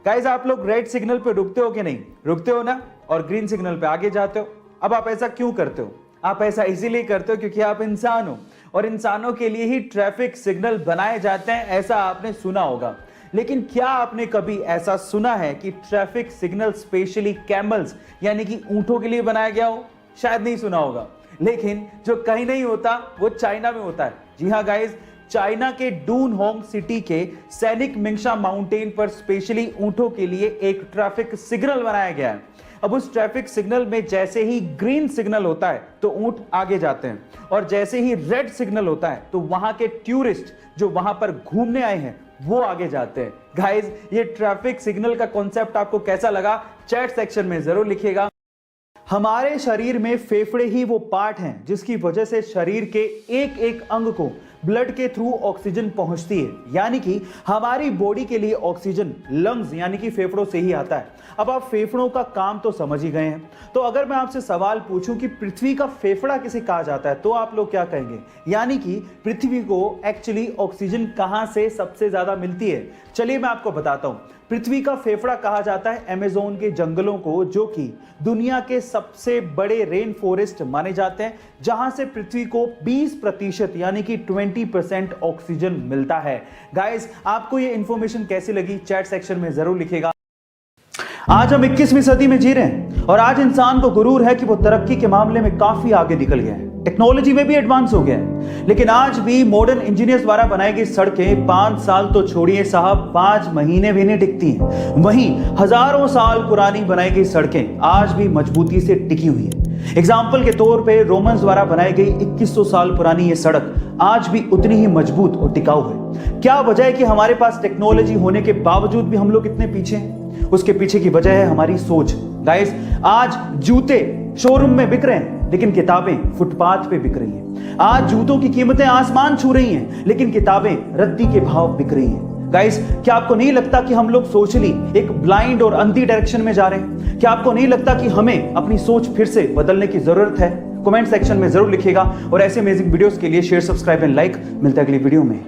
Guys आप लोग red signal पे रुकते हो कि नहीं? रुकते हो ना, और ग्रीन सिग्नल पे आगे जाते हो। अब आप ऐसा क्यों करते हो? आप ऐसा इसीलिए करते हो क्योंकि आप इंसान हो और इंसानों के लिए ही ट्रैफिक सिग्नल बनाए जाते हैं, ऐसा आपने सुना होगा। लेकिन क्या आपने कभी ऐसा सुना है कि ट्रैफिक सिग्नल स्पेशली कैमल्स यानी कि ऊंटों के लिए बनाया गया हो? शायद नहीं सुना होगा। लेकिन जो कहीं नहीं होता वो चाइना में होता है। जी हाँ गाइस, चाइना के डूनहोंग सिटी के सैनिक मिंगशा माउंटेन पर स्पेशली ऊंटों के लिए एक ट्रैफिक सिग्नल बनाया गया है। अब उस ट्रैफिक सिग्नल में जैसे ही ग्रीन सिग्नल होता है तो ऊंट आगे जाते हैं, और जैसे ही रेड सिग्नल होता है तो वहां के टूरिस्ट जो वहां पर घूमने आए हैं वो आगे जाते हैं। गाइस, ये ट्रैफिक सिग्नल का कॉन्सेप्ट आपको कैसा लगा? चैट सेक्शन में जरूर लिखिएगा। हमारे शरीर में फेफड़े ही वो पार्ट हैं जिसकी वजह से शरीर के एक एक अंग को ब्लड के थ्रू ऑक्सीजन पहुंचती है, यानी कि हमारी बॉडी के लिए ऑक्सीजन लंग्स यानी कि फेफड़ों से ही आता है। अब आप फेफड़ों का काम तो समझ ही गए हैं, तो अगर मैं आपसे सवाल पूछूं कि पृथ्वी का फेफड़ा किसे कहा जाता है तो आप लोग क्या कहेंगे? यानी कि पृथ्वी को एक्चुअली ऑक्सीजन कहां से सबसे ज्यादा मिलती है? चलिए मैं आपको बताता हूं। पृथ्वी का फेफड़ा कहा जाता है अमेज़न के जंगलों को, जो कि दुनिया के सबसे बड़े रेन फॉरेस्ट माने जाते हैं, जहां से पृथ्वी को 20% यानी कि 20% ऑक्सीजन मिलता है। गाइस, आपको ये इंफॉर्मेशन कैसी लगी? चैट सेक्शन में जरूर लिखिएगा। आज हम 21वीं सदी में जी रहे हैं और आज इंसान को गुरूर है कि वो तरक्की के मामले में काफी आगे निकल गया है, टेक्नोलॉजी में भी एडवांस हो गया है। लेकिन आज भी मॉडर्न इंजीनियर्स द्वारा बनाई गई सड़कें 5 साल तो छोड़िए साहब, 5 महीने भी नहीं टिकती हैं। वहीं हजारों साल पुरानी बनाई गई सड़कें आज भी मजबूती से टिकी हुई हैं। एग्जाम्पल के तौर पे रोमन्स द्वारा बनाई गई 2100 साल पुरानी ये सड़क आज भी उतनी ही मजबूत और टिकाऊ है। क्या वजह है कि हमारे पास टेक्नोलॉजी होने के बावजूद भी हम लोग इतने पीछे हैं? उसके पीछे की वजह है हमारी सोच। गाइस, आज जूते शोरूम में बिक रहे हैं लेकिन किताबें फुटपाथ पे बिक रही हैं। आज जूतों की कीमतें आसमान छू रही हैं लेकिन किताबें रद्दी के भाव बिक रही हैं। गाइस, क्या आपको नहीं लगता कि हम लोग सोशली एक ब्लाइंड और अंधी डायरेक्शन में जा रहे हैं? क्या आपको नहीं लगता कि हमें अपनी सोच फिर से बदलने की जरूरत है? कमेंट सेक्शन में जरूर लिखिएगा और ऐसे अमेजिंग वीडियोस के लिए शेयर, सब्सक्राइब एंड लाइक। मिलता है अगली वीडियो में।